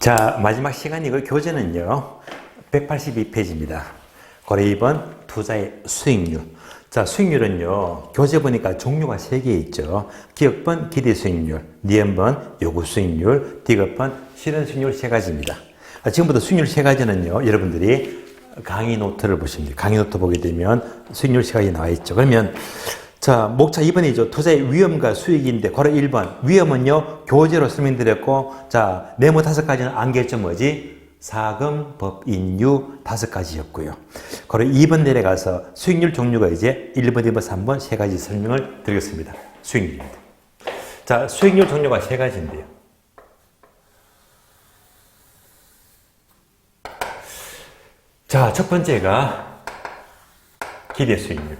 자, 마지막 시간이고 교재는요 182페이지입니다. 거래 2번 투자의 수익률. 자, 수익률은요 교재 보니까 종류가 3개 있죠. 기업번 기대 수익률, 니은번 요구 수익률, 디귿번 실현 수익률 3가지입니다. 지금부터 수익률 3가지는요 여러분들이 강의 노트를 보시면 돼요. 강의 노트 보게 되면 수익률 3가지 나와 있죠. 그러면 자, 목차 2번이죠. 투자의 위험과 수익인데, 고려 1번. 위험은요, 교재로 설명드렸고, 자, 네모 5가지는 안개점 뭐지? 사금, 법, 인유 5가지였고요. 고려 2번 내려가서 수익률 종류가 이제 1번, 2번, 3번 3가지 설명을 드리겠습니다. 수익률입니다. 자, 수익률 종류가 3가지인데요. 자, 첫 번째가 기대 수익률.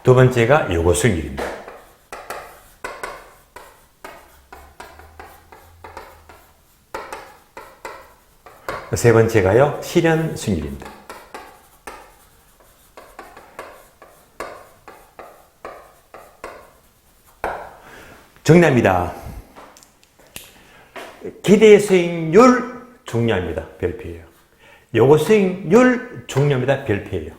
두 번째가 요구 수익률입니다. 세 번째가요, 실현 수익률입니다. 정리합니다. 기대 수익률 중요합니다. 별표예요. 요구 수익률 중요합니다. 별표예요.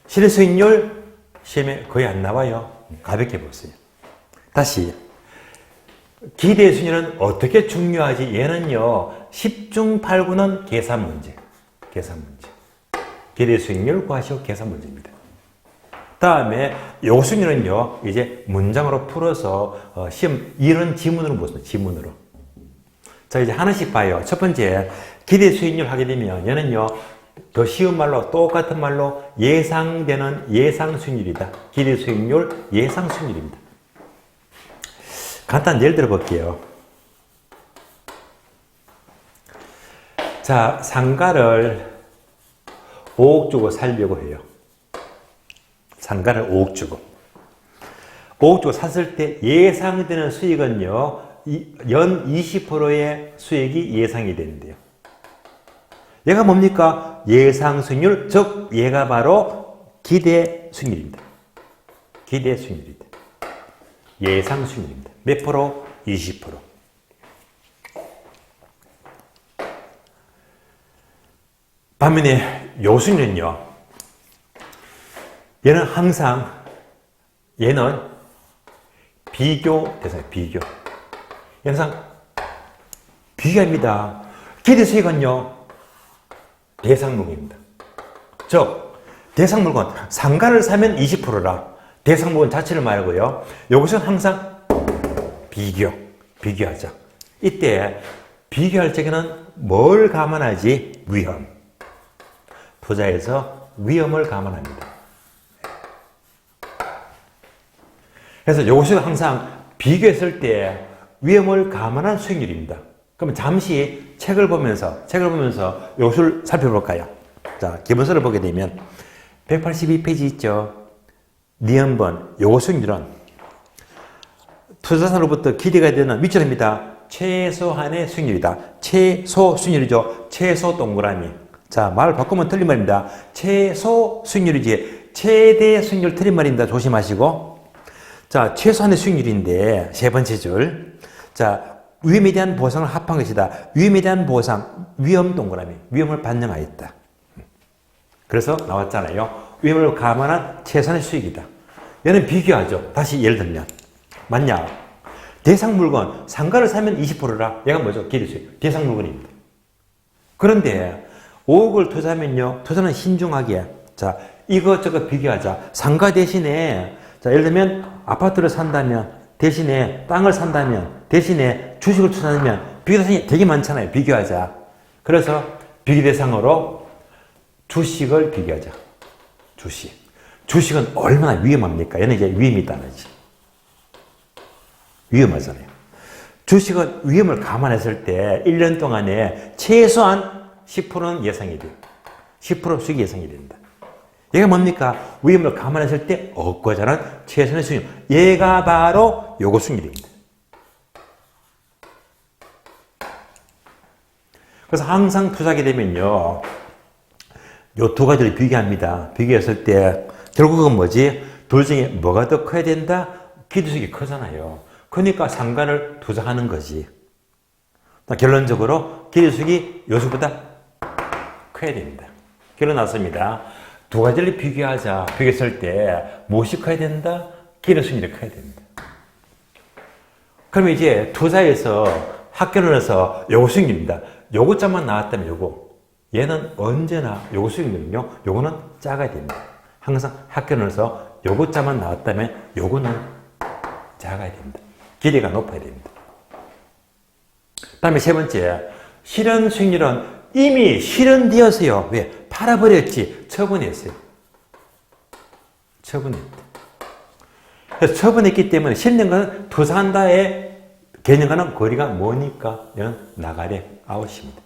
실현 수익률 시험에 거의 안 나와요. 가볍게 보세요. 다시. 기대 수익률은 어떻게 중요하지? 얘는요, 10중 8구는 계산 문제. 계산 문제. 기대 수익률 구하시오. 계산 문제입니다. 다음에 요구 수익률은요, 이제 문장으로 풀어서 시험 이런 지문으로 보세요. 지문으로. 자, 이제 하나씩 봐요. 첫 번째, 기대 수익률 하게 되면 얘는요, 더 쉬운 말로, 똑같은 말로 예상되는 예상 수익률이다. 기대 수익률, 예상 수익률입니다. 간단한 예를 들어 볼게요. 자, 상가를 5억 주고 살려고 해요. 상가를 5억 주고. 5억 주고 샀을 때 예상되는 수익은요, 연 20%의 수익이 예상이 되는데요. 얘가 뭡니까? 예상 수익률, 즉 얘가 바로 기대 수익률입니다. 기대 수익률입니다. 예상 수익률입니다. 몇 프로? 20%. 반면에 요수익률은요, 얘는 항상 얘는 비교 대상이에요. 비교. 얘는 항상 비교합니다. 기대 수익은요, 대상물건입니다. 즉, 대상물건, 상가를 사면 20%라. 대상물건 자체를 말고요. 이것은 항상 비교하자. 이때 비교할 적에는 뭘 감안하지? 위험. 투자에서 위험을 감안합니다. 그래서 이것은 항상 비교했을 때 위험을 감안한 수익률입니다. 그러면 잠시 책을 보면서 요술 살펴볼까요? 자, 기본서를 보게 되면 182페이지 있죠? 니은번 요구 수익률은 투자자로부터 기대가 되는 위치입니다. 최소한의 수익률이다. 최소 수익률이죠. 최소 동그라미. 자, 말을 바꾸면 틀린 말입니다. 최소 수익률이지 최대 수익률 틀린 말입니다. 조심하시고. 자, 최소한의 수익률인데 세 번째 줄. 자, 위험에 대한 보상을 합한 것이다. 위험에 대한 보상, 위험 동그라미, 위험을 반영하였다. 그래서 나왔잖아요. 위험을 감안한 최선의 수익이다. 얘는 비교하죠. 다시 예를 들면 맞냐? 대상 물건, 상가를 사면 20%라. 얘가 뭐죠? 기대 수익. 대상 물건입니다. 그런데 5억을 투자하면요, 투자는 신중하게. 자, 이것저것 비교하자. 상가 대신에, 자, 예를 들면 아파트를 산다면, 대신에 땅을 산다면, 대신에 주식을 투자하면 비교 대상이 되게 많잖아요. 비교하자. 그래서 비교 대상으로 주식을 비교하자. 주식. 주식은 얼마나 위험합니까? 얘는 이제 위험이 있다는 거지. 위험하잖아요. 주식은 위험을 감안했을 때 1년 동안에 최소한 10%는 예상이 돼요. 10% 수익이 예상이 된다. 얘가 뭡니까? 위험을 감안했을 때 얻고자 하는 최선의 수익률. 얘가 바로 요구 수익률입니다. 그래서 항상 투자하게 되면요, 요 두 가지를 비교합니다. 비교했을 때 결국은 뭐지? 둘 중에 뭐가 더 커야 된다? 기대수익이 크잖아요. 그러니까 상가를 투자하는 거지. 결론적으로 기대수익이 요수보다 커야 됩니다. 결론 났습니다. 두 가지를 비교했을 때 무엇이 커야 된다? 기대수익이 커야 됩니다. 그러면 이제 투자에서 학교론에서 요거 수익률입니다. 요거자만 나왔다면 요거. 얘는 언제나 요거 수익률은요. 요거는 작아야 됩니다. 항상 학교론에서 요거자만 나왔다면 요거는 작아야 됩니다. 기대가 높아야 됩니다. 다음에 세 번째, 실현 수익률은 이미 실현되었어요. 왜? 팔아버렸지. 처분했어요. 처분했다. 그래서 처분했기 때문에 실현된 것은 투자한다의 개념과는 거리가 머니까 이건 나가래 아웃입니다.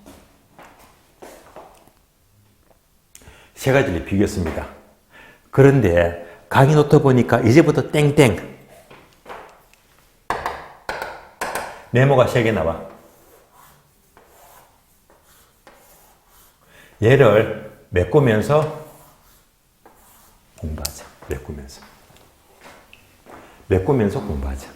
세 가지를 비교했습니다. 그런데 강의 노트 보니까 이제부터 땡땡 네모가 3개 나와. 얘를 메꾸면서 공부하자. 메꾸면서 공부하자.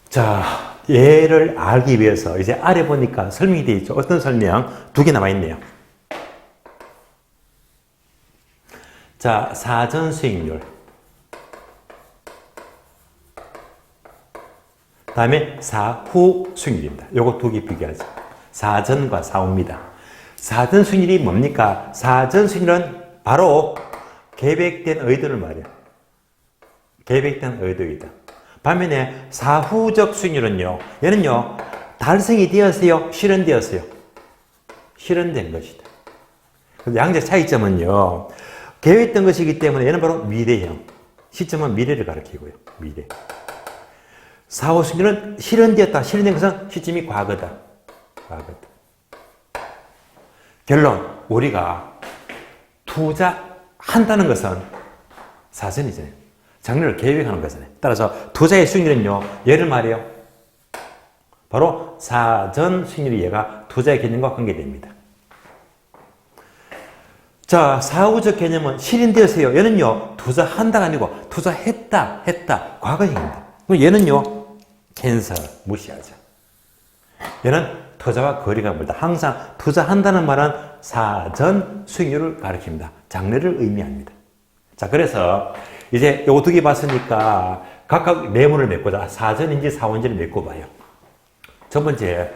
자, 얘를 알기 위해서 이제 아래 보니까 설명이 되어 있죠. 어떤 설명? 2개 남아 있네요. 자, 사전 수익률. 다음에 사후 수익률입니다. 요거 2개 비교하죠. 사전과 사후입니다. 사전 수익률이 뭡니까? 사전 수익률은 바로 계획된 의도를 말이야. 계획된 의도이다. 반면에 사후적 수익률은요. 얘는요. 달성이 되었어요? 실현되었어요? 실현된 것이다. 그래서 양자 차이점은요. 계획된 것이기 때문에 얘는 바로 미래형. 시점은 미래를 가리키고요. 미래. 사후 수익률은 실현되었다. 실현된 것은 시점이 과거다. 결론, 우리가 투자한다는 것은 사전이잖아요. 장래를 계획하는 거잖아요. 따라서 투자의 수익률은요. 얘를 말해요. 바로 사전 수익률이 얘가 투자의 개념과 관계됩니다. 자, 사후적 개념은 실현되었어요. 얘는요. 투자한다가 아니고 투자했다. 과거형입니다. 그럼 얘는요. 캔슬, 무시하죠. 얘는 투자와 거리가 멀다. 항상 투자한다는 말은 사전 수익률을 가리킵니다. 장래를 의미합니다. 자, 그래서 이제 요거 2개 봤으니까 각각 네모를 메꾸자. 사전인지 사후인지를 메꿔봐요. 첫 번째,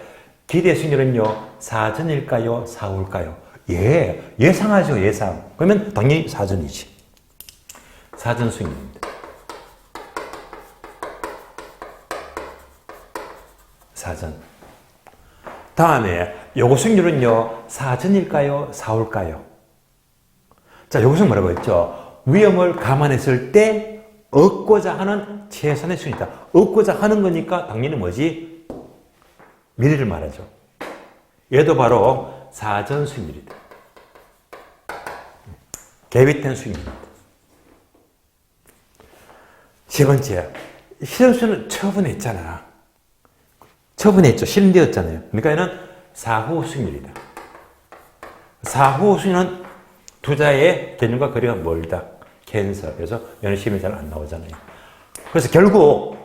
기대 수익률은요. 사전일까요? 사후일까요? 예상하죠. 예상. 그러면 당연히 사전이지. 사전 수익률입니다. 사전. 다음에 요거 수익률은요. 사전일까요? 사후일까요? 자, 요것은 뭐라고 했죠? 위험을 감안했을 때 얻고자 하는 최선의 수익이다. 얻고자 하는 거니까 당연히 뭐지? 미래를 말하죠. 얘도 바로 사전 수익률이다. 계획된 수익률입니다. 세 번째, 실현수는 처분했잖아. 처분했죠. 실현되었잖아요. 그러니까 얘는 사후 수익률이다. 사후 수익률은 투자의 개념과 거리가 멀다. 캔슬. 그래서 얘는 시험에 잘 안 나오잖아요. 그래서 결국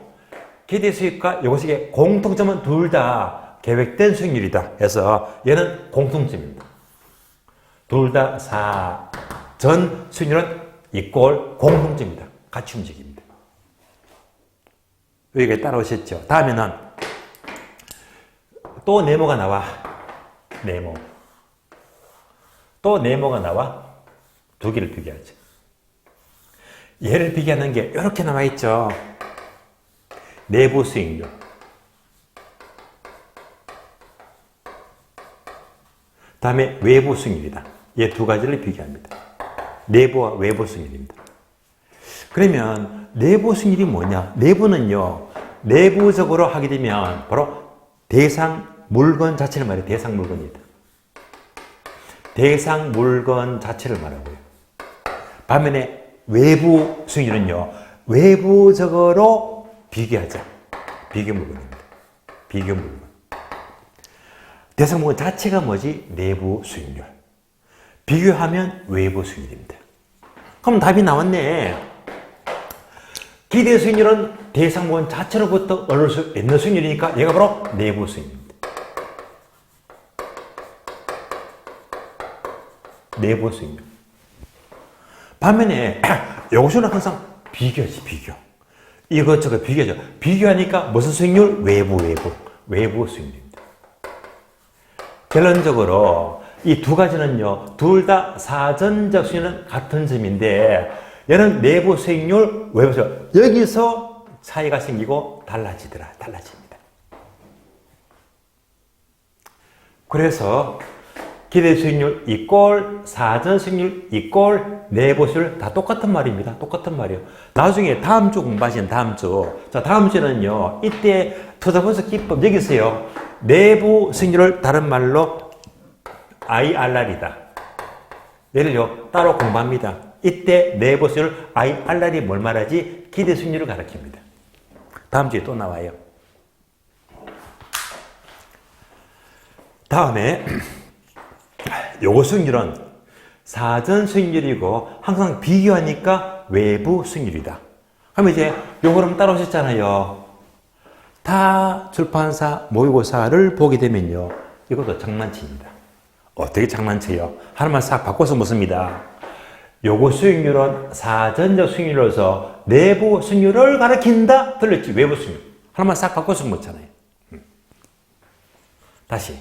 기대 수익과 이것의 공통점은 둘 다 계획된 수익률이다. 해서 얘는 공통점입니다. 둘 다 사전 수익률은 이꼴 공통점입니다. 같이 움직입니다. 여기까지 따라오셨죠? 다음에는 또 네모가 나와. 네모. 또 네모가 나와. 2개를 비교하죠. 얘를 비교하는 게 이렇게 나와 있죠. 내부 수익률. 다음에 외부 수익률이다. 얘 2가지를 비교합니다. 내부와 외부 수익률입니다. 그러면 내부 수익률이 뭐냐? 내부는요. 내부적으로 하게 되면 바로 대상 물건 자체를 말해요. 대상 물건이다. 대상 물건 자체를 말하고요. 반면에 외부 수익률은요. 외부적으로 비교하자. 비교 물건입니다. 비교 물건. 대상 물건 자체가 뭐지? 내부 수익률. 비교하면 외부 수익률입니다. 그럼 답이 나왔네. 기대 수익률은 대상본 자체로부터 얻을 수 있는 수익률이니까 얘가 바로 내부 수익률입니다. 내부 수익률. 반면에 요것은 항상 비교지, 비교. 이것저것 비교죠. 비교하니까 무슨 수익률? 외부 수익률입니다. 결론적으로 이 두 가지는요, 둘 다 사전적 수익률은 같은 점인데 얘는 내부 수익률, 외부 수익률. 여기서 차이가 생기고 달라집니다. 그래서 기대 수익률 이꼴, 사전 수익률 이꼴, 내부 수익률 다 똑같은 말입니다. 똑같은 말이에요. 나중에 다음 주 공부하시는 다음 주. 자, 다음 주는요, 이때 투자 분석 기법 여기 있어요. 내부 수익률을 다른 말로 IRR이다. 얘를요, 따로 공부합니다. 이때 내부 수익률 IRR이 뭘 말하지? 기대 수익률을 가르칩니다. 다음 주에 또 나와요. 다음에 요거 수익률은 사전 수익률이고 항상 비교하니까 외부 수익률이다. 그럼 이제 요거는 따라오셨잖아요. 타 출판사 모의고사를 보게 되면요, 이것도 장난치입니다. 어떻게 장난쳐요? 하나만 싹 바꿔서 묻습니다. 요거 수익률은 사전적 수익률로서 내부 수익률을 가리킨다? 들렸지? 외부 수익률. 하나만 싹 바꿔서 묻잖아요. 다시.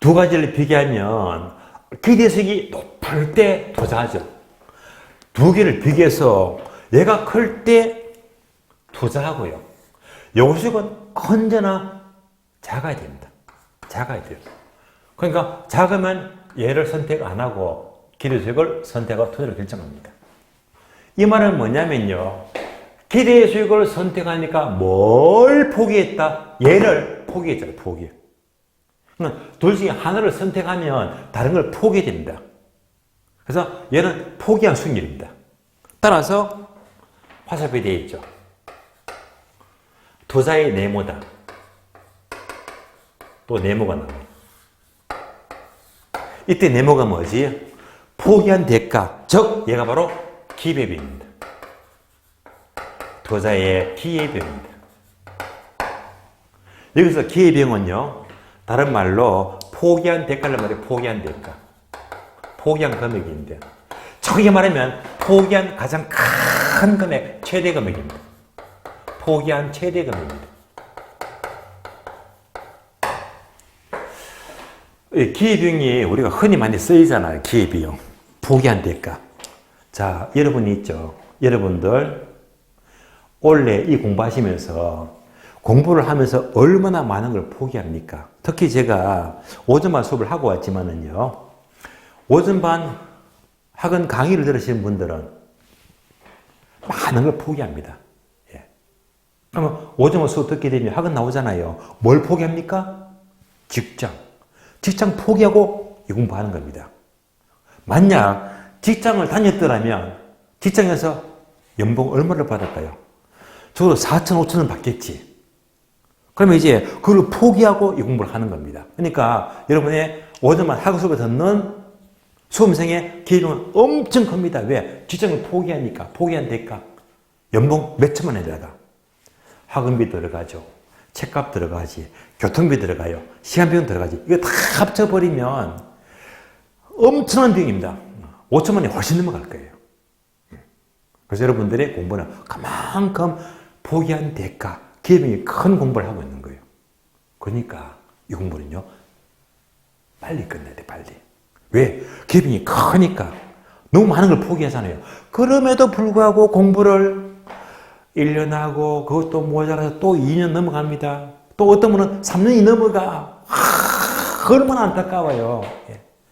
두 가지를 비교하면 기대 수익이 높을 때 투자하죠. 두 개를 비교해서 얘가 클 때 투자하고요. 요거 수익은 언제나 작아야 됩니다. 작아야 돼요. 그러니까 작으면 얘를 선택 안 하고 기대 수익을 선택하고 투자를 결정합니다. 이 말은 뭐냐면요, 기대 수익을 선택하니까 뭘 포기했다? 얘를 포기했잖아요. 포기. 둘 중에 하나를 선택하면 다른 걸 포기됩니다. 그래서 얘는 포기한 수익률입니다. 따라서 화살표에 되어 있죠. 투자의 네모다. 또 네모가 나와요. 이때 네모가 뭐지? 포기한 대가, 즉 얘가 바로 기회비용입니다. 투자의 기회비용입니다. 여기서 기회비용은요, 다른 말로 포기한 대가를 말해. 포기한 대가, 포기한 금액인데, 정확히 말하면 포기한 가장 큰 금액, 최대 금액입니다. 포기한 최대 금액입니다. 기회비용이 우리가 흔히 많이 쓰이잖아요. 기회비용, 포기한 대가. 자, 여러분이 있죠. 여러분들 원래 이 공부하시면서 공부를 하면서 얼마나 많은 걸 포기합니까? 특히 제가 오전반 수업을 하고 왔지만은요, 오전반 학원 강의를 들으시는 분들은 많은 걸 포기합니다. 예. 그러면 오전반 수업 듣게 되면 학원 나오잖아요. 뭘 포기합니까? 직장. 직장 포기하고 이 공부하는 겁니다. 만약 직장을 다녔더라면 직장에서 연봉 얼마를 받을까요? 적어도 4천, 5천 원 받겠지. 그러면 이제 그걸 포기하고 이 공부를 하는 겁니다. 그러니까 여러분의 오전만 학원 수업에 듣는 수험생의 기회비용은 엄청 큽니다. 왜? 직장을 포기하니까. 포기한 대가. 연봉 몇 천만 원에다가 학원비 들어가죠. 책값 들어가지. 교통비 들어가요. 시간비용 들어가지. 이거 다 합쳐버리면 엄청난 비용입니다. 5천만 원이 훨씬 넘어갈 거예요. 그래서 여러분들의 공부는 그만큼 포기한 대가, 기회비용이 큰 공부를 하고 있는 거예요. 그러니까 이 공부는요, 빨리 끝내야 돼, 빨리. 왜? 기회비용이 크니까. 너무 많은 걸 포기하잖아요. 그럼에도 불구하고 공부를 1년 하고 그것도 모자라서 또 2년 넘어갑니다. 또 어떤 분은 3년이 넘어가. 얼마나 안타까워요.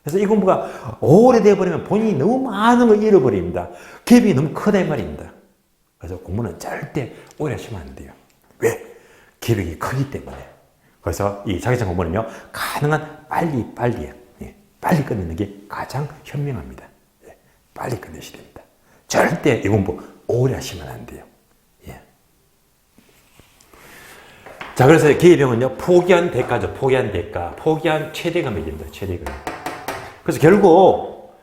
그래서 이 공부가 오래돼 버리면 본인이 너무 많은 걸 잃어버립니다. 기회비용이 너무 크다 이 말입니다. 그래서 공부는 절대 오래 하시면 안 돼요. 왜? 기회비용이 크기 때문에. 그래서 이 자기전 공부는요, 가능한 빨리 끝내는 게 가장 현명합니다. 빨리 끝내셔야 됩니다. 절대 이 공부 오래 하시면 안 돼요. 자, 그래서 기회비용은요, 포기한 대가죠. 포기한 대가. 포기한 최대 금액입니다. 최대 금액. 그래서 결국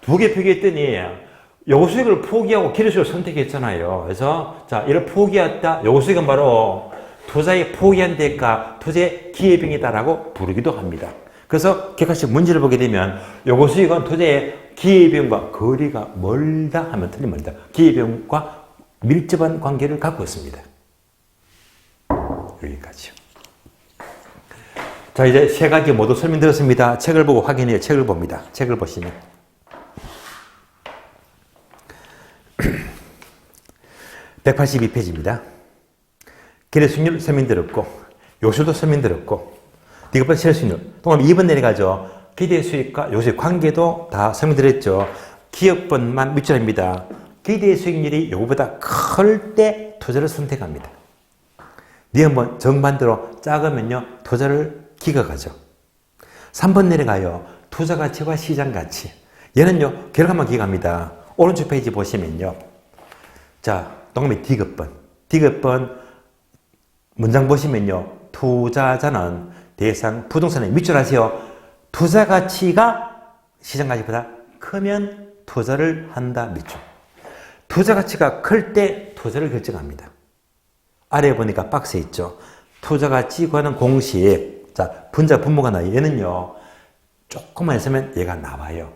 두 개 표기했더니 요거 수익을 포기하고 기대 수익을 선택했잖아요. 그래서 자, 이를 포기했다. 요거 수익은 바로 투자에 포기한 대가 투자의 기회비용이다라고 부르기도 합니다. 그래서 객관식 문제를 보게 되면 요거 수익은 투자의 기회비용과 거리가 멀다 하면 틀림입니다. 기회비용과 밀접한 관계를 갖고 있습니다. 여기까지요. 자, 이제 세 가지 모두 설명드렸습니다. 책을 보고 확인해요. 책을 봅니다. 책을 보시면. 182페이지입니다. 기대 수익률 설명드렸고, 요술도 설명드렸고, 디귿번 실현 수익률. 동그라미 2번 내려가죠. 기대 수익과 요수익 관계도 다 설명드렸죠. 기업번만 밑줄입니다. 기대 수익률이 요거보다 클 때 투자를 선택합니다. 니은번 정반대로 작으면요, 투자를 기각하죠. 3번 내려가요. 투자 가치와 시장 가치. 얘는요, 결과만 기각합니다. 오른쪽 페이지 보시면요. 자, 동그라미 디귿번. 디귿번 문장 보시면요. 투자자는 대상 부동산에 밑줄하세요. 투자 가치가 시장 가치보다 크면 투자를 한다 밑줄. 투자 가치가 클 때 투자를 결정합니다. 아래에 보니까 박스에 있죠. 투자 가치 구하는 공식. 자, 분자 분모가 나요. 얘는요. 조금만 있으면 얘가 나와요.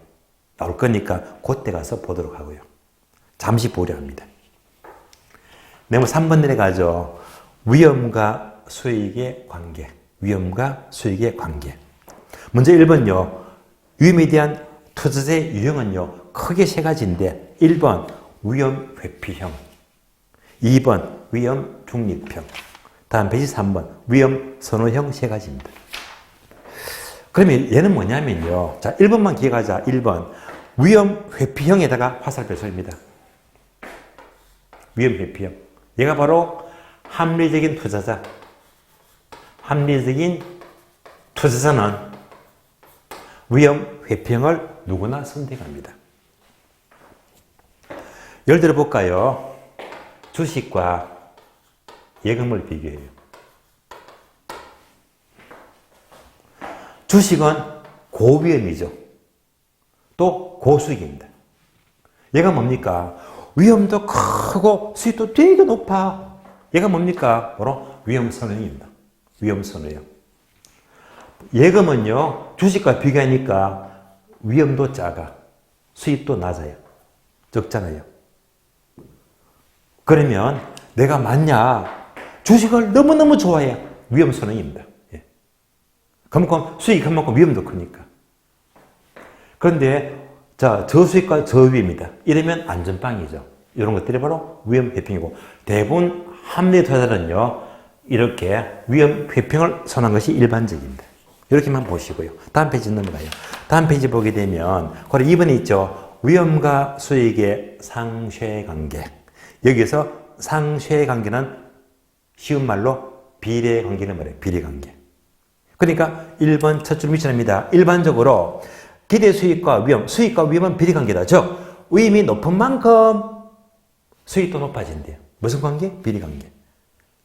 나올 거니까 그때 가서 보도록 하고요. 잠시 보려 합니다. 네모 3번 내려가죠. 위험과 수익의 관계. 위험과 수익의 관계. 먼저 1번요. 위험에 대한 투자자의 유형은요. 크게 세 가지인데 1번 위험 회피형, 2번 위험 중립형, 다음 페이지 3번 위험 선호형 세 가지입니다. 그러면 얘는 뭐냐면요. 자, 1번만 기억하자. 1번 위험 회피형에다가 화살표 쏘입니다. 위험 회피형. 얘가 바로 합리적인 투자자. 합리적인 투자자는 위험 회피형을 누구나 선택합니다. 예를 들어 볼까요? 주식과 예금을 비교해요. 주식은 고위험이죠. 또 고수익입니다. 얘가 뭡니까? 위험도 크고 수익도 되게 높아. 얘가 뭡니까? 바로 위험선호형입니다. 위험선호형. 예금은요, 주식과 비교하니까 위험도 작아. 수익도 낮아요. 적잖아요. 그러면 내가 맞냐? 주식을 너무너무 좋아해. 위험선호형입니다. 예. 그만큼 수익이 그만큼 위험도 크니까. 그런데 자, 저수익과 저위험이다. 이러면 안전빵이죠. 이런 것들이 바로 위험 회피형이고, 대부분 합리 투자자는요, 이렇게 위험 회피형을 선호한 것이 일반적입니다. 이렇게만 보시고요. 다음 페이지 넘어가요. 다음 페이지 보게 되면, 바로 2번에 있죠. 위험과 수익의 상쇄관계. 여기서 상쇄관계는 쉬운 말로 비례관계를 말해요. 비례관계. 그러니까 1번 첫 줄 밑줄입니다. 일반적으로 기대 수익과 위험, 수익과 위험은 비례관계다. 즉, 위험이 높은 만큼 수익도 높아진대요. 무슨 관계? 비례관계.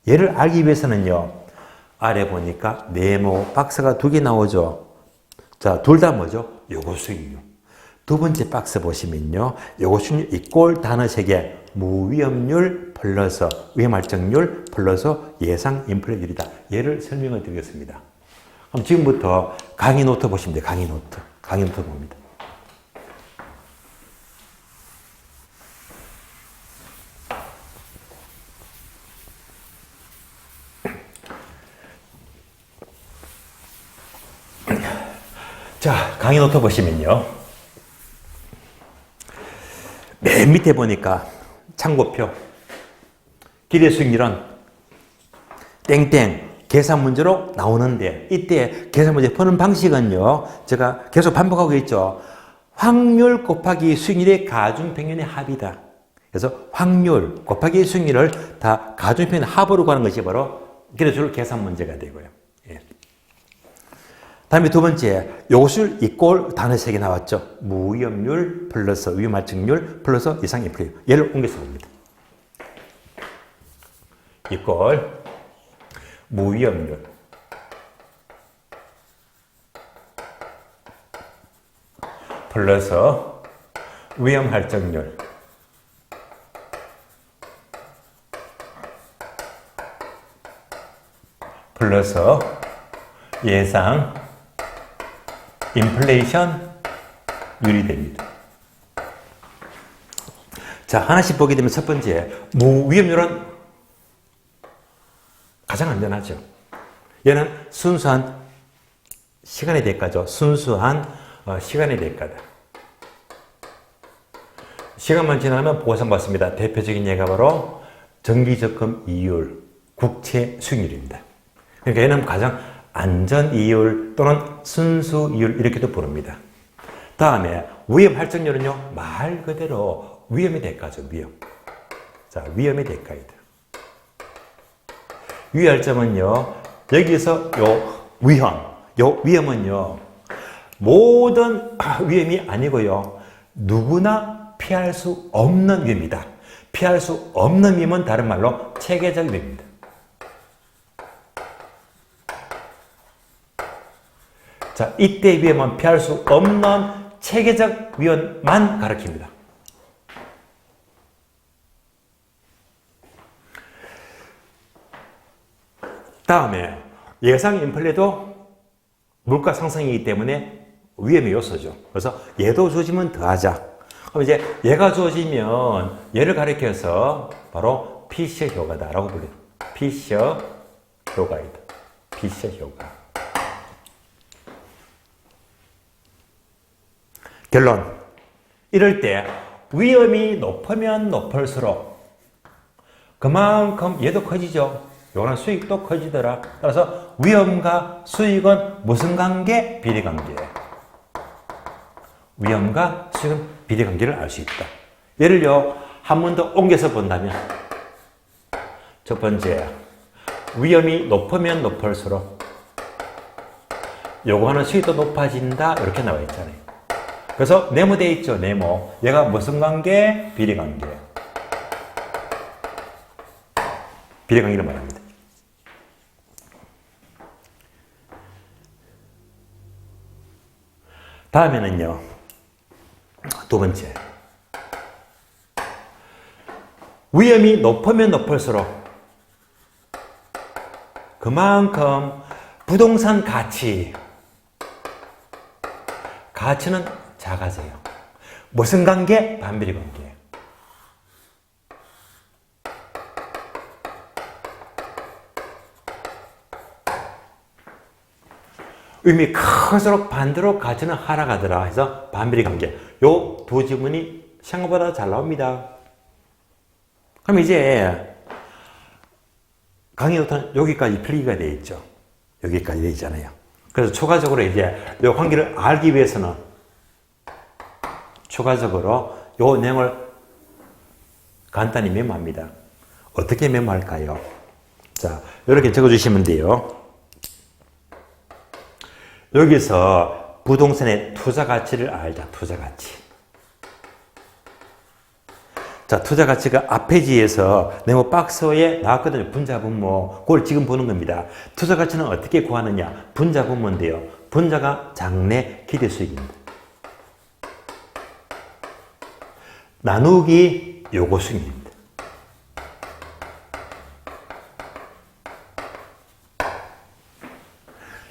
얘를 알기 위해서는요, 아래 보니까 네모 박스가 2개 나오죠. 자, 둘 다 뭐죠? 요거 수익률. 두 번째 박스 보시면요, 요거 수익률 이꼴 단어 3개, 무위험률 플러스 위험할정률 플러스 예상 인플레율이다. 얘를 설명을 드리겠습니다. 그럼 지금부터 강의 노트 보시면 돼요. 강의 노트. 강의 노트 봅니다. 자, 강의 노트 보시면요. 맨 밑에 보니까 참고표. 기대 수익률은 땡땡 계산 문제로 나오는데, 이때 계산 문제 푸는 방식은요, 제가 계속 반복하고 있죠. 확률 곱하기 수익률의 가중평균의 합이다. 그래서 확률 곱하기 수익률을 다 가중평균의 합으로 구하는 것이 바로 기대 수익률 계산 문제가 되고요. 예. 다음에 두 번째, 요술 이꼴 단어 3개 나왔죠. 무위험률 플러스 위험할증률 플러스 예상 인플레. 얘를 옮겨서 봅니다. 이꼴 무위험률 플러스 위험 할증률 플러스 예상 인플레이션 율이 됩니다. 자, 하나씩 보게 되면 첫 번째, 무위험률은 가장 안전하죠. 얘는 순수한 시간의 대가죠. 순수한 시간의 대가다. 시간만 지나면 보상받습니다. 대표적인 예가 바로 정기적금 이율, 국채 수익률입니다. 그러니까 얘는 가장 안전 이율 또는 순수 이율 이렇게도 부릅니다. 다음에 위험 할증률은요, 말 그대로 위험의 대가죠. 위험. 자, 위험의 대가이다. 유의할 점은요, 여기서 요 위험은요, 모든 위험이 아니고요, 누구나 피할 수 없는 위험이다. 피할 수 없는 위험은 다른 말로 체계적 위험입니다. 자, 이때 위험은 피할 수 없는 체계적 위험만 가리킵니다. 다음에 예상 인플레도 물가 상승이기 때문에 위험의 요소죠. 그래서 얘도 주어지면 더하자. 그럼 이제 얘가 주어지면 얘를 가리켜서 바로 피셔 효과다라고 불려요. 피셔 효과이다. 피셔 효과. 결론. 이럴 때 위험이 높으면 높을수록 그만큼 얘도 커지죠. 요거는 수익도 커지더라. 따라서 위험과 수익은 무슨 관계? 비례관계. 위험과 수익은 비례관계를 알 수 있다. 예를요, 한 번 더 옮겨서 본다면 첫 번째, 위험이 높으면 높을수록 요거는 수익도 높아진다. 이렇게 나와 있잖아요. 그래서 네모되어 있죠. 네모. 얘가 무슨 관계? 비례관계. 비례관계를 말합니다. 다음에는요, 두 번째. 위험이 높으면 높을수록 그만큼 부동산 가치는 작아져요. 무슨 관계? 반비례 관계. 위험이 클수록 반대로 가치는 하락하더라 해서 반비례 관계. 요 두 지문이 생각보다 잘 나옵니다. 그럼 이제 강의부터는 여기까지 필기가 되어 있죠. 여기까지 되어 있잖아요. 그래서 추가적으로 이제 요 관계를 알기 위해서는 추가적으로 요 내용을 간단히 메모합니다. 어떻게 메모할까요? 자, 이렇게 적어주시면 돼요. 여기서 부동산의 투자 가치를 알자. 투자 가치. 자, 투자 가치가 앞 페이지에서 네모 박스에 나왔거든요. 분자 분모. 그걸 지금 보는 겁니다. 투자 가치는 어떻게 구하느냐? 분자 분모인데요. 분자가 장래 기대 수익입니다. 나누기 요거 수익입니다.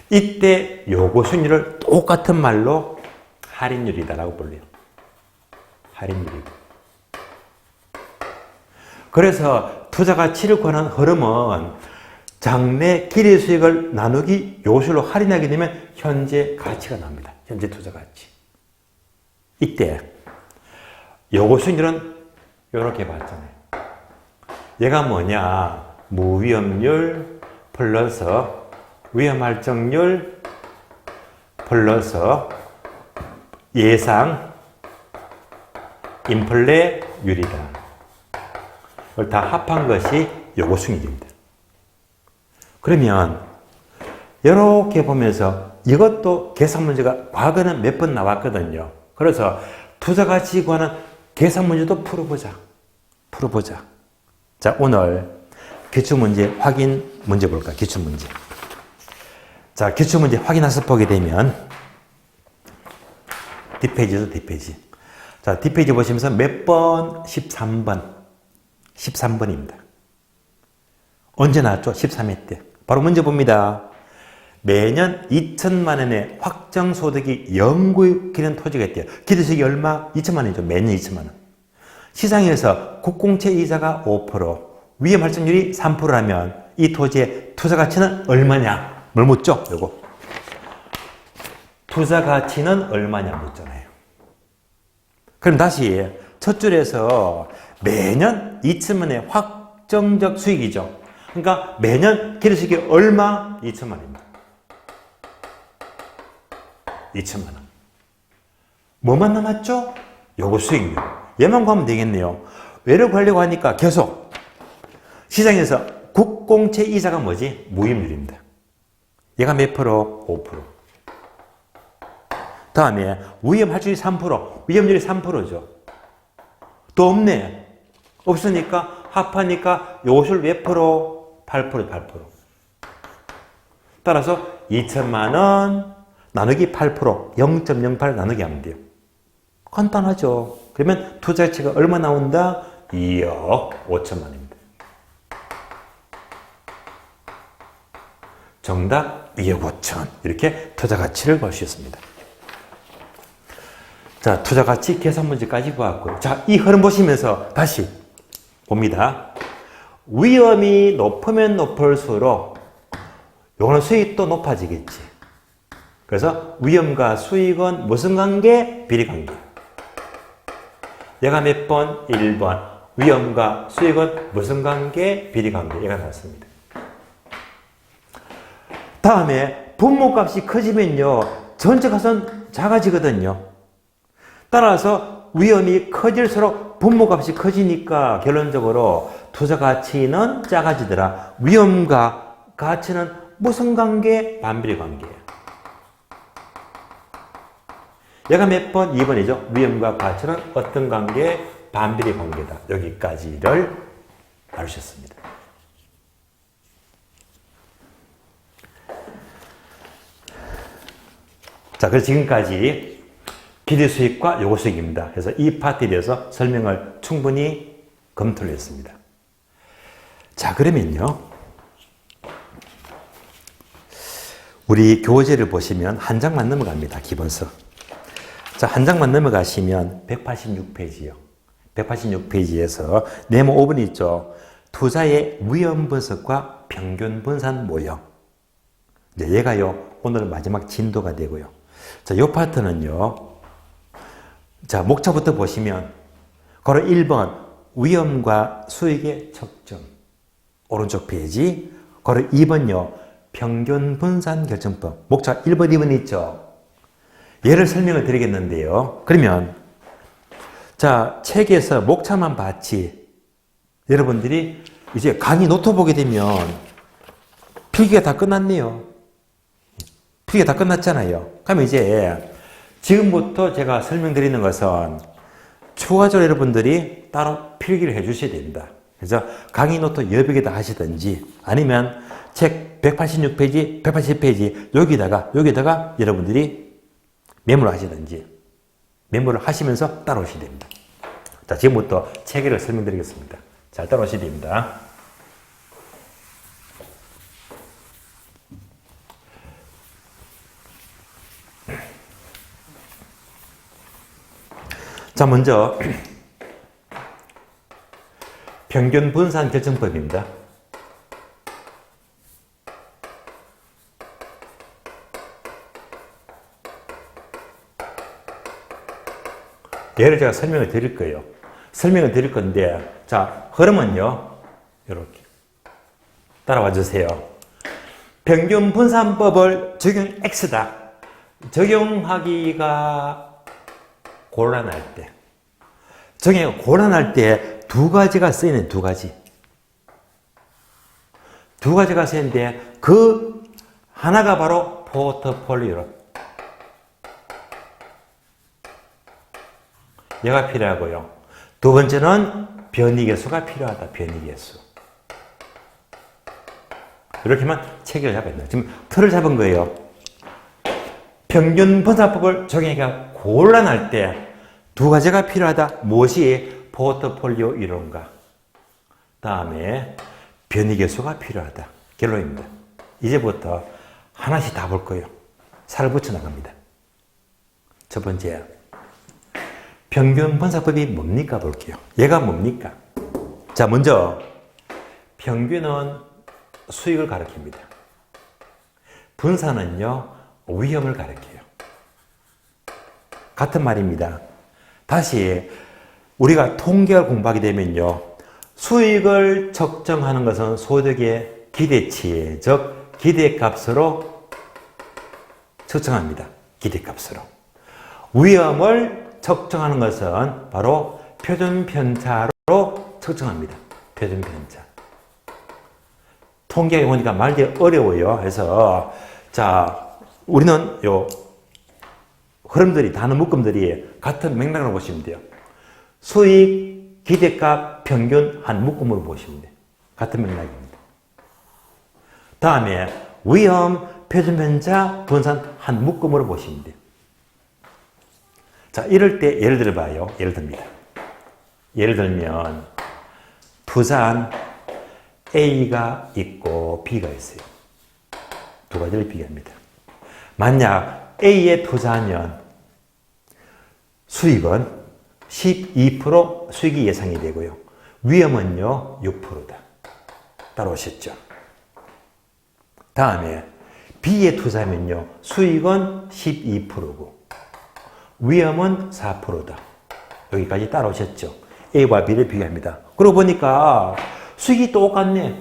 이때 요거 수익률을 똑같은 말로 할인율이다라고 불러요. 할인율이다. 그래서 투자 가치를 구하는 흐름은 장래 기대 수익을 나누기 요술로 할인하게 되면 현재 가치가 납니다. 현재 투자 가치. 이때 요거 수익률은 이렇게 봤잖아요. 얘가 뭐냐? 무위험률 플러스 위험할증률 플러스 예상 인플레율이다. 그걸 다 합한 것이 요거 수익률입니다. 그러면 이렇게 보면서 이것도 계산 문제가 과거는 몇 번 나왔거든요. 그래서 투자 가치 구하는 계산 문제도 풀어보자. 자, 오늘 기출문제 확인 문제 볼까? 기출문제. 자, 기출문제 확인해서 보게 되면 뒷페이지죠, 뒷페이지. 자, 뒷페이지 보시면서 몇 번? 13번. 13번입니다. 언제 나왔죠? 13회 때. 바로 문제 봅니다. 매년 2천만 원의 확정소득이 연구기는 토지가 있대요. 기대수익이 얼마? 2천만 원이죠. 매년 2천만 원. 시장에서 국공채 이자가 5%, 위험 할증률이 3%라면 이 토지의 투자 가치는 얼마냐? 뭘 묻죠? 요거. 투자 가치는 얼마냐 묻잖아요. 그럼 다시 첫 줄에서 매년 2천만 원의 확정적 수익이죠. 그러니까 매년 기대수익이 얼마? 2천만 원입니다. 2천만 원. 뭐만 남았죠? 요거 수익률. 얘만 구하면 되겠네요. 얘를 구하려고 하니까 계속 시장에서 국공채 이자가 뭐지? 무이율입니다. 얘가 몇 프로? 5%. 다음에 위험 할증률이 3%, 위험률이 3%죠. 또 없네. 없으니까 합하니까 요술 몇 프로? 8%, 8%. 따라서 2천만 원 나누기 8%, 0.08 나누기 하면 돼요. 간단하죠. 그러면 투자 가치가 얼마 나온다? 2억 5천만 원입니다. 정답 2억 5천. 이렇게 투자 가치를 볼 수 있습니다. 자, 투자 가치 계산 문제까지 보았고요. 자, 이 흐름 보시면서 다시 봅니다. 위험이 높으면 높을수록 요거는 수익도 높아지겠지. 그래서 위험과 수익은 무슨 관계? 비례관계. 얘가 몇 번? 1번. 위험과 수익은 무슨 관계? 비례관계. 얘가 나왔습니다. 다음에 분모값이 커지면요, 전체 값은 작아지거든요. 따라서 위험이 커질수록 분모값이 커지니까 결론적으로 투자 가치는 작아지더라. 위험과 가치는 무슨 관계? 반비례 관계예요. 얘가 몇 번? 2번이죠. 위험과 가치는 어떤 관계? 반비례 관계다. 여기까지를 알으셨습니다. 자, 그래서 지금까지 기대수익과 요구수익입니다. 그래서 이 파트에 대해서 설명을 충분히 검토를 했습니다. 자, 그러면요, 우리 교재를 보시면 한 장만 넘어갑니다. 기본서. 자, 한 장만 넘어가시면 186페이지요. 186페이지에서 네모 5번 있죠. 투자의 위험 분석과 평균 분산 모형. 네, 얘가요, 오늘 마지막 진도가 되고요. 자, 요 파트는요, 자, 목차부터 보시면, 바로 1번, 위험과 수익의 측정. 오른쪽 페이지. 바로 2번요, 평균 분산 결정법. 목차 1번, 2번 있죠. 얘를 설명을 드리겠는데요. 그러면, 자, 책에서 목차만 봤지. 여러분들이 이제 강의 노트 보게 되면 필기가 다 끝났네요. 필기가 다 끝났잖아요. 그럼 이제 지금부터 제가 설명드리는 것은 추가적으로 여러분들이 따로 필기를 해 주셔야 됩니다. 그래서 강의 노트 여러 개다 하시든지 아니면 책 186페이지, 180페이지 여기다가 여러분들이 메모를 하시든지 메모를 하시면서 따라오셔야 됩니다. 자, 지금부터 체계를 설명드리겠습니다. 잘 따라오셔야 됩니다. 자, 먼저 평균 분산 결정법입니다. 얘를 제가 설명을 드릴 거예요. 설명을 드릴 건데, 자, 흐름은요, 이렇게 따라와 주세요. 평균 분산법을 적용 X다. 적용하기가 곤란할 때. 곤란할 때 두 가지가 쓰이는 두 가지. 두 가지가 쓰이는데 그 하나가 바로 포트폴리오. 얘가 필요하고요. 두 번째는 변이계수가 필요하다. 변이계수. 이렇게만 체계를 잡아야 돼요. 지금 틀을 잡은 거예요. 평균 분산법을 적용하기가 곤란할 때 두 가지가 필요하다. 무엇이 포트폴리오 이론가? 다음에 변이계수가 필요하다. 결론입니다. 이제부터 하나씩 다 볼 거예요. 살을 붙여 나갑니다. 첫 번째, 평균 분사법이 뭡니까 볼게요. 얘가 뭡니까? 자, 먼저 평균은 수익을 가리킵니다. 분사는요, 위험을 가리켜요. 같은 말입니다. 다시 우리가 통계를 공부하게 되면요, 수익을 측정하는 것은 소득의 기대치, 즉 기대값으로 측정합니다. 기대값으로. 위험을 측정하는 것은 바로 표준편차로 측정합니다. 표준편차. 통계에 보니까 말이 어려워요. 그래서 자, 우리는 요 흐름들이, 단어 묶음들이 같은 맥락으로 보시면 돼요. 수익, 기대값, 평균 한 묶음으로 보시면 돼요. 같은 맥락입니다. 다음에 위험, 표준편차, 분산 한 묶음으로 보시면 돼요. 자, 이럴 때 예를 들어봐요. 예를 듭니다. 예를 들면 부산 A가 있고 B가 있어요. 두 가지를 비교합니다. 만약 A에 투자하면 수익은 12% 수익이 예상이 되고요. 위험은요 6%다. 따라오셨죠? 다음에 B에 투자하면요 수익은 12%고 위험은 4%다. 여기까지 따라오셨죠? A와 B를 비교합니다. 그러고 보니까 수익이 똑같네.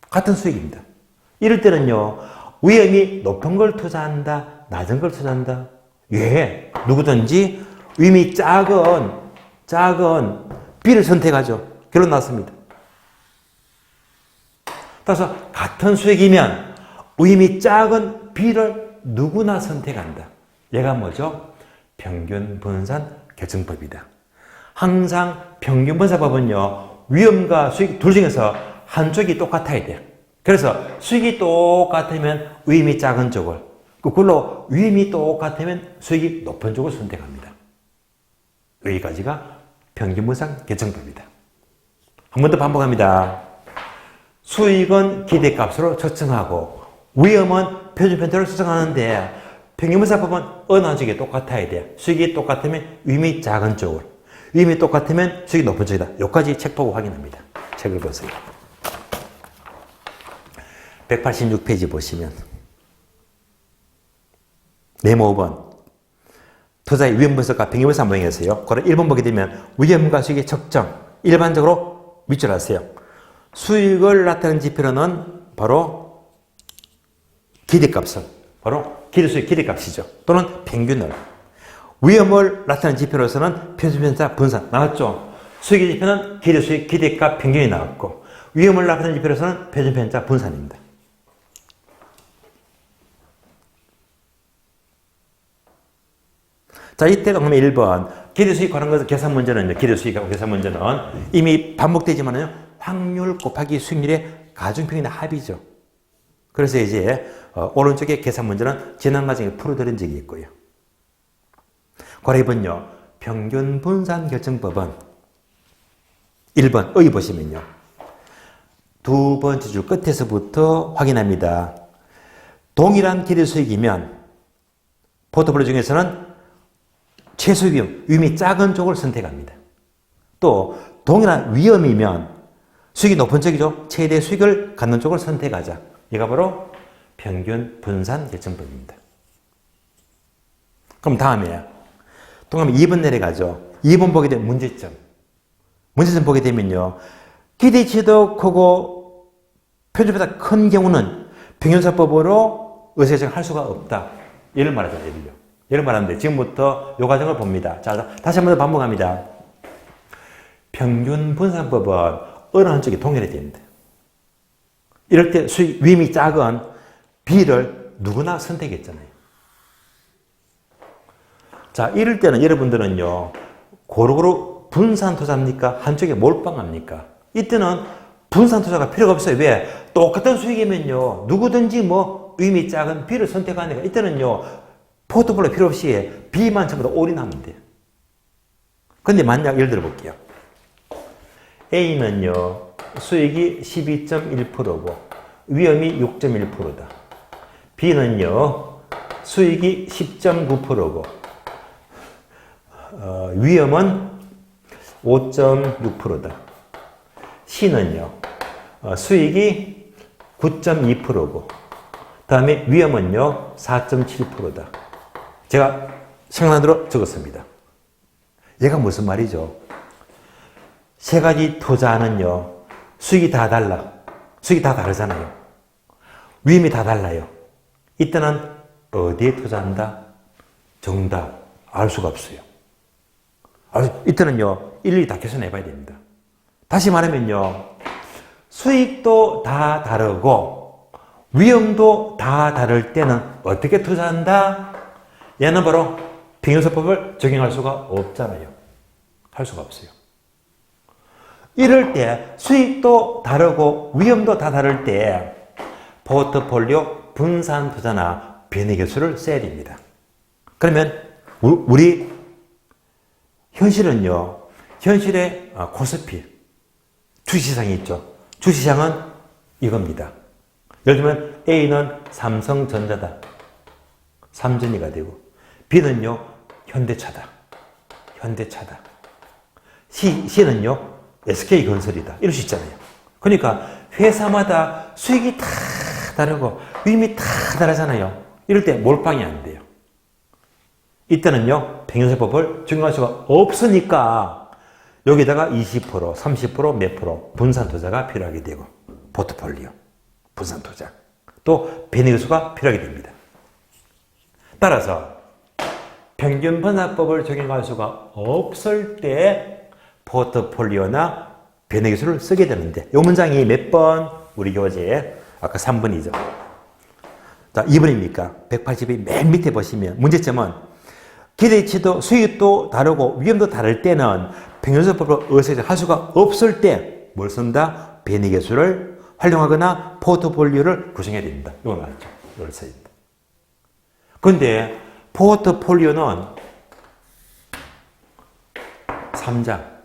같은 수익입니다. 이럴 때는요, 위험이 높은 걸 투자한다, 낮은 걸 투자한다. 예, 누구든지 위험이 작은 B를 선택하죠. 결론 났습니다. 따라서 같은 수익이면 위험이 작은 B를 누구나 선택한다. 얘가 뭐죠? 평균 분산 계층법이다. 항상 평균 분산법은요, 위험과 수익 둘 중에서 한쪽이 똑같아야 돼요. 그래서 수익이 똑같으면 위험이 작은 쪽을, 그걸로 위험이 똑같으면 수익이 높은 쪽을 선택합니다. 여기까지가 평균 분산 계층법이다. 한 번 더 반복합니다. 수익은 기대값으로 측정하고 위험은 표준편차로 측정하는데 평균분사법은 어느 한쪽이 똑같아야 돼요. 수익이 똑같으면 위험이 작은 쪽으로, 위험이 똑같으면 수익이 높은 쪽이다. 여기까지 책 보고 확인합니다. 책을 보세요. 186페이지 보시면 네모 5번 투자의 위험 분석과 평균분사 모형에서요. 그걸 1번 보게 되면 위험과 수익의 측정, 일반적으로 밑줄 하세요. 수익을 나타내는 지표로는 바로 기대값을, 바로 기대수익 기대값이죠. 또는 평균을. 위험을 나타내는 지표로서는 표준편차 분산 나왔죠. 수익의 지표는 기대수익 기대값 평균이 나왔고 위험을 나타내는 지표로서는 표준편차 분산입니다. 자, 이때 그러면 1번 기대수익 관한 것은 계산 문제는 기대수익하고 계산 문제는 이미 반복되지만은 확률 곱하기 수익률의 가중평균의 합이죠. 그래서 이제 오른쪽에 계산 문제는 지난 과정에 풀어드린 적이 있고요. 고래번요 평균 분산 결정법은 1번 의 보시면요. 두 번째 줄 끝에서부터 확인합니다. 동일한 기대수익이면 포트폴리오 중에서는 최소 위험이 작은 쪽을 선택합니다. 또 동일한 위험이면 수익이 높은 쪽이죠. 최대 수익을 갖는 쪽을 선택하자. 이가 바로 평균 분산 결정법입니다. 그럼 다음에 또 2번 내려가죠. 2번 보게 되면 문제점. 문제점 보게 되면요. 기대치도 크고 표준보다 큰 경우는 평균사법으로 의사결정을 할 수가 없다. 예를 말하자, 예를요. 예를 말하는데 지금부터 이 과정을 봅니다. 자, 다시 한번 더 반복합니다. 평균 분산법은 어느 한쪽이 동일해야 됩니다. 이럴 때 수익 위험이 작은 B를 누구나 선택했잖아요. 자, 이럴 때는 여러분들은요, 고루고루 분산 투자합니까? 한쪽에 몰빵합니까? 이때는 분산 투자가 필요가 없어요. 왜? 똑같은 수익이면요, 누구든지 위험이 작은 B를 선택하니까 이때는요, 포트폴리오 필요 없이 B만 전부 다 올인하면 돼요. 근데 만약 예를 들어 볼게요. A는요, 수익이 12.1%고 위험이 6.1%다. B는요, 수익이 10.9%고 위험은 5.6%다. C는요, 수익이 9.2%고 다음에 위험은요 4.7%다. 제가 생각난 대로 적었습니다. 얘가 무슨 말이죠? 세 가지 투자는요 수익이 다 달라. 수익이 다 다르잖아요. 위험이 다 달라요. 이때는 어디에 투자한다? 정답 알 수가 없어요. 이때는요 일일이 다 계산해 봐야 됩니다. 다시 말하면요 수익도 다 다르고 위험도 다 다를 때는 어떻게 투자한다? 얘는 바로 평균요소법을 적용할 수가 없잖아요. 할 수가 없어요. 이럴 때 수익도 다르고 위험도 다 다를 때 포트폴리오 분산 투자나 변이계수를 써야 됩니다. 그러면 우리 현실은요. 현실의 코스피 주시장이 있죠. 주시장은 이겁니다. 예를 들면 A는 삼성전자다. 삼전이가 되고 B는요. 현대차다. 현대차다. C는요. SK건설이다. 이럴 수 있잖아요. 그러니까 회사마다 수익이 다 다르고 위험이 다 다르잖아요. 이럴 때 몰빵이 안 돼요. 이때는요. 평균요소법을 적용할 수가 없으니까 여기다가 20%, 30%, 몇 프로 분산 투자가 필요하게 되고 포트폴리오, 분산 투자, 또 변이계수가 필요하게 됩니다. 따라서 평균 분할법을 적용할 수가 없을 때 포트폴리오나 변이계수를 쓰게 되는데 이 문장이 몇 번? 우리 교재에 아까 3번이죠. 자, 2번입니까? 180의 맨 밑에 보시면 문제점은 기대치도 수익도 다르고 위험도 다를 때는 평균요소법을 의식할 수가 없을 때 뭘 쓴다? 변이계수를 활용하거나 포트폴리오를 구성해야 됩니다. 이건 알죠? 이걸 써야 됩니다. 그런데 포트폴리오는 3장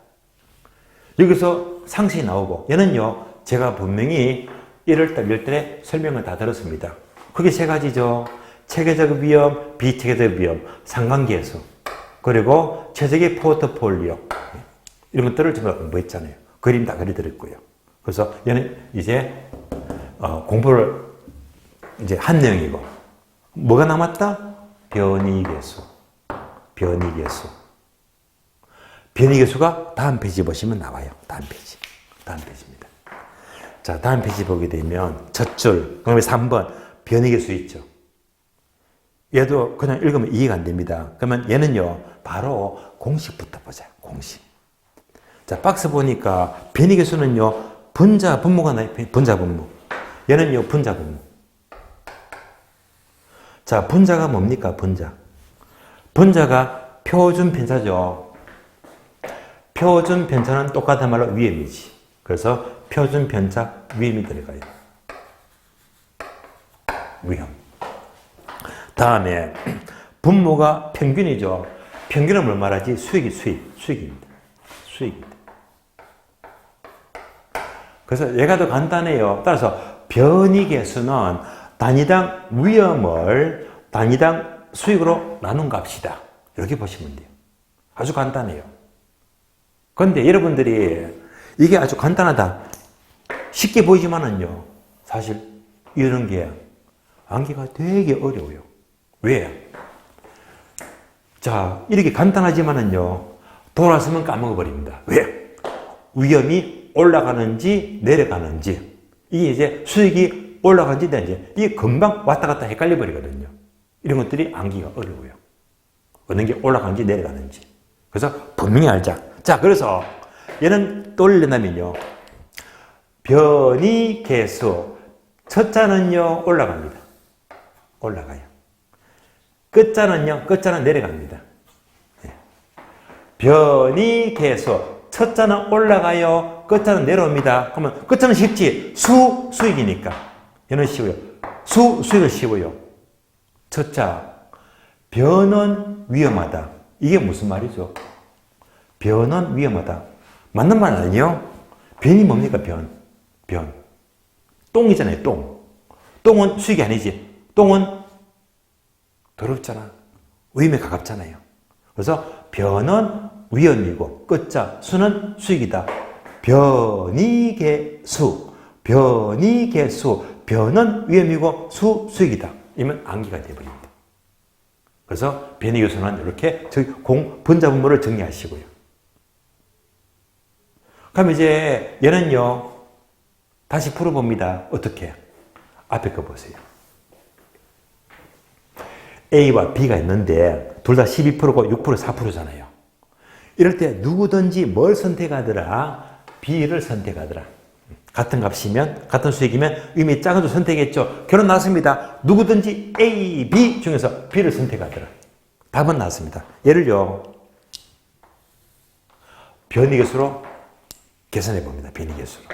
여기서 상식이 나오고 얘는요 제가 분명히 1월달 2월달에 설명을 다 들었습니다. 그게 세 가지죠. 체계적 위험, 비체계적 위험, 상관계수 그리고 최적의 포트폴리오 이런 것들을 전부 공부했잖아요. 그림 다 그려드렸고요. 그래서 얘는 이제 공부를 이제 한 내용이고 뭐가 남았다? 변이계수. 변이계수. 변이계수가 다음 페이지 보시면 나와요. 다음 페이지. 다음 페이지입니다. 자, 다음 페이지 보게 되면 첫 줄, 그다음에 3번 변이계수 있죠. 얘도 그냥 읽으면 이해가 안 됩니다. 그러면 얘는요, 바로 공식부터 보자. 공식. 자, 박스 보니까 변이계수는요, 분자, 분모가 나요. 분자, 분모. 얘는요, 분자, 분모. 자, 분자가 뭡니까? 분자. 분자가 표준 편차죠. 표준 편차는 똑같은 말로 위험이지. 그래서 표준 편차 위험이 들어가요. 위험. 다음에 분모가 평균이죠. 평균은 뭘 말하지? 수익입니다. 수익입니다. 그래서 얘가 더 간단해요. 따라서 변이계수는 단위당 위험을 단위당 수익으로 나눈 값이다. 이렇게 보시면 돼요. 아주 간단해요. 그런데 여러분들이 이게 아주 간단하다. 쉽게 보이지만은요. 사실 이런 게 암기가 되게 어려워요. 왜? 자, 이렇게 간단하지만은요. 돌아서면 까먹어버립니다. 왜? 위험이 올라가는지 내려가는지 이게 이제 수익이 올라가는지 내려가는지 이게 금방 왔다 갔다 헷갈려 버리거든요. 이런 것들이 암기가 어려워요. 어느 게 올라가는지 내려가는지. 그래서 분명히 알자. 자, 그래서 얘는 또 올려내면요. 변이계수 첫 자는요 올라갑니다. 올라가요. 끝자는요, 끝자는 내려갑니다. 네. 변이계수 첫 자는 올라가요. 끝자는 내려옵니다. 그러면 끝자는 쉽지. 수익이니까. 얘는 쉬워요. 수익은 쉬워요. 첫 자, 변은 위험하다. 이게 무슨 말이죠? 변은 위험하다. 맞는 말 아니에요? 변이 뭡니까, 변? 변. 똥이잖아요, 똥. 똥은 수익이 아니지. 똥은 더럽잖아. 위험에 가깝잖아요. 그래서 변은 위험이고, 끝자, 수는 수익이다. 변이계수. 변이계수. 변은 위험이고, 수익이다. 이면 암기가 되어버립니다. 그래서 변이계수는 이렇게 분자분모를 정리하시고요. 그럼 이제 얘는요, 다시 풀어봅니다. 어떻게? 앞에 거 보세요. A와 B가 있는데 둘 다 12%고 6%, 4%잖아요. 이럴 때 누구든지 뭘 선택하더라? B를 선택하더라. 같은 값이면, 같은 수익이면 의미 작은 수 선택했죠. 결론 났습니다. 누구든지 A, B 중에서 B를 선택하더라. 답은 났습니다. 얘를요, 변이계수로 계산해 봅니다. 변이계수로.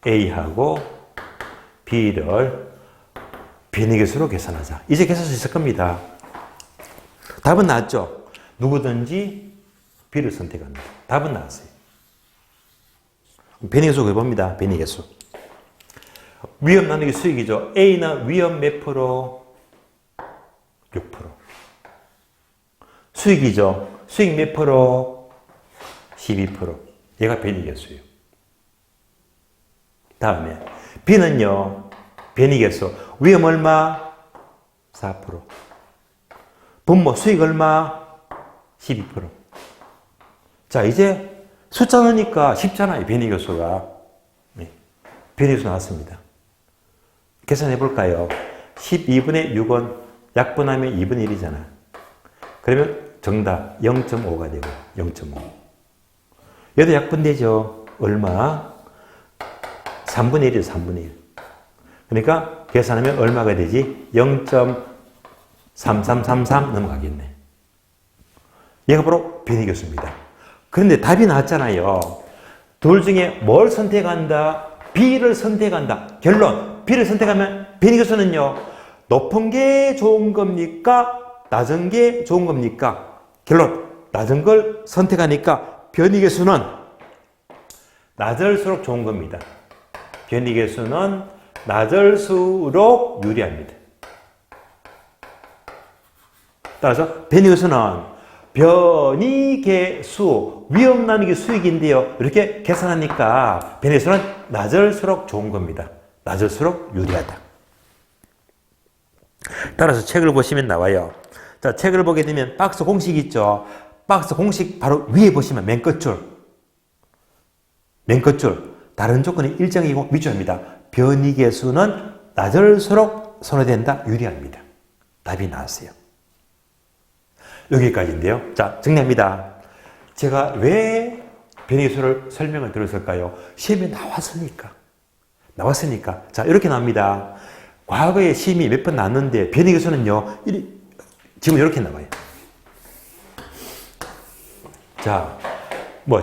A하고 B를 변이계수로 계산하자. 이제 계산할 수 있을 겁니다. 답은 나왔죠? 누구든지 B를 선택합니다. 답은 나왔어요. 변이계수 해봅니다. 변이계수. 위험 나누기 수익이죠. A는 위험 몇 프로? 6%. 수익이죠. 수익 몇 프로? 12%. 얘가 변이계수예요. 다음에 B는요. 변이계수. 위험 얼마? 4%. 분모 수익 얼마? 12%. 자, 이제 숫자 넣으니까 쉽잖아요. 변이계수가. 네. 변이계수 나왔습니다. 계산해 볼까요? 12분의 6은 약분하면 2분의 1이잖아. 그러면 정답 0.5가 되고 0.5. 얘도 약분되죠. 얼마? 3분의 1이죠. 3분의 1. 그러니까 계산하면 얼마가 되지? 0.3333 넘어가겠네. 얘가 바로 변이계수입니다. 그런데 답이 나왔잖아요. 둘 중에 뭘 선택한다? B를 선택한다. 결론. B를 선택하면 변이계수는요. 높은 게 좋은 겁니까? 낮은 게 좋은 겁니까? 결론. 낮은 걸 선택하니까 변이계수는 낮을수록 좋은 겁니다. 변이계수는 낮을수록 유리합니다. 따라서 변이계수는 변이계수, 위험 나누기 수익인데요. 이렇게 계산하니까 변이계수는 낮을수록 좋은 겁니다. 낮을수록 유리하다. 따라서 책을 보시면 나와요. 자, 책을 보게 되면 박스 공식 있죠. 박스 공식 바로 위에 보시면 맨 끝줄. 맨 끝줄. 다른 조건이 일정이고 미주합니다. 변이계수는 낮을수록 선호된다. 유리합니다. 답이 나왔어요. 여기까지인데요. 자, 정리합니다. 제가 왜 변이계수를 설명을 드렸을까요? 시험에 나왔으니까. 자, 이렇게 나옵니다. 과거에 시험이 몇 번 나왔는데 변이계수는요. 지금 이렇게 나와요. 자,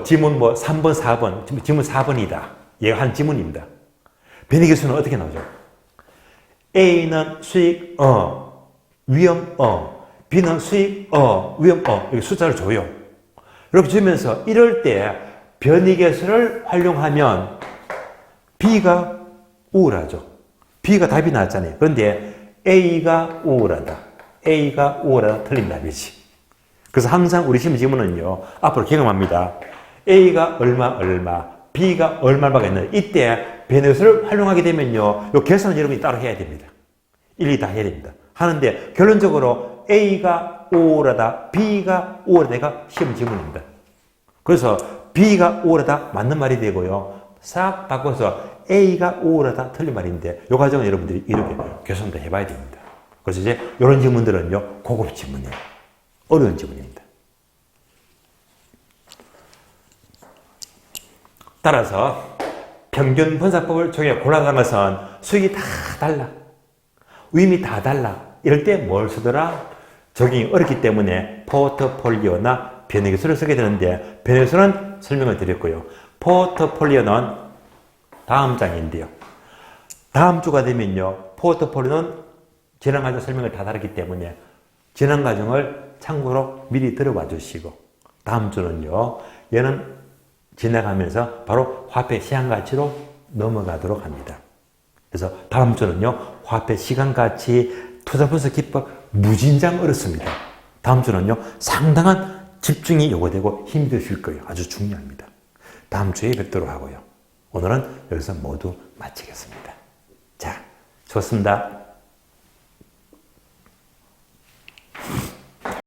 지문 3번, 4번, 지문 4번이다. 얘가 한 지문입니다. 변이계수는 어떻게 나오죠? A는 수익, 위험, B는 수익, 위험, 이렇게 숫자를 줘요. 이렇게 주면서 이럴 때 변이계수를 활용하면 B가 우울하죠. B가 답이 나왔잖아요. 그런데 A가 우울하다. 틀린 답이지. 그래서 항상 우리 시험 지문은요, 앞으로 경험합니다. A가 얼마, B가 얼마가 있는 이때 변이계수를 활용하게 되면요, 이 계산은 여러분이 따로 해야 됩니다. 일일이 다 해야 됩니다. 하는데 결론적으로 A가 우울하다, B가 우울하다가 시험 지문입니다. 그래서 B가 우울하다 맞는 말이 되고요. 싹 바꿔서 A가 우울하다 틀린 말인데 이 과정은 여러분들이 이렇게 계산도 해봐야 됩니다. 그래서 이제 이런 지문들은요, 고급 지문이에요. 어려운 지문입니다. 따라서 평균 분사법을 통해 골라가는 것은 수익이 다 달라. 의미 다 달라. 이럴 때 뭘 쓰더라? 적용이 어렵기 때문에 포트폴리오나 변이계수를 쓰게 되는데 변이계수는 설명을 드렸고요. 포트폴리오는 다음 장인데요. 다음 주가 되면요. 포트폴리오는 지난 과정 설명을 다 다르기 때문에 지난 과정을 참고로 미리 들어봐 주시고 다음 주는요, 얘는 지나가면서 바로 화폐 시간가치로 넘어가도록 합니다. 그래서 다음 주는요, 화폐 시간가치 투자 분석 기법 무진장 어렵습니다. 다음 주는요, 상당한 집중이 요구되고 힘이 드실 거예요. 아주 중요합니다. 다음 주에 뵙도록 하고요. 오늘은 여기서 모두 마치겠습니다. 자, 좋습니다.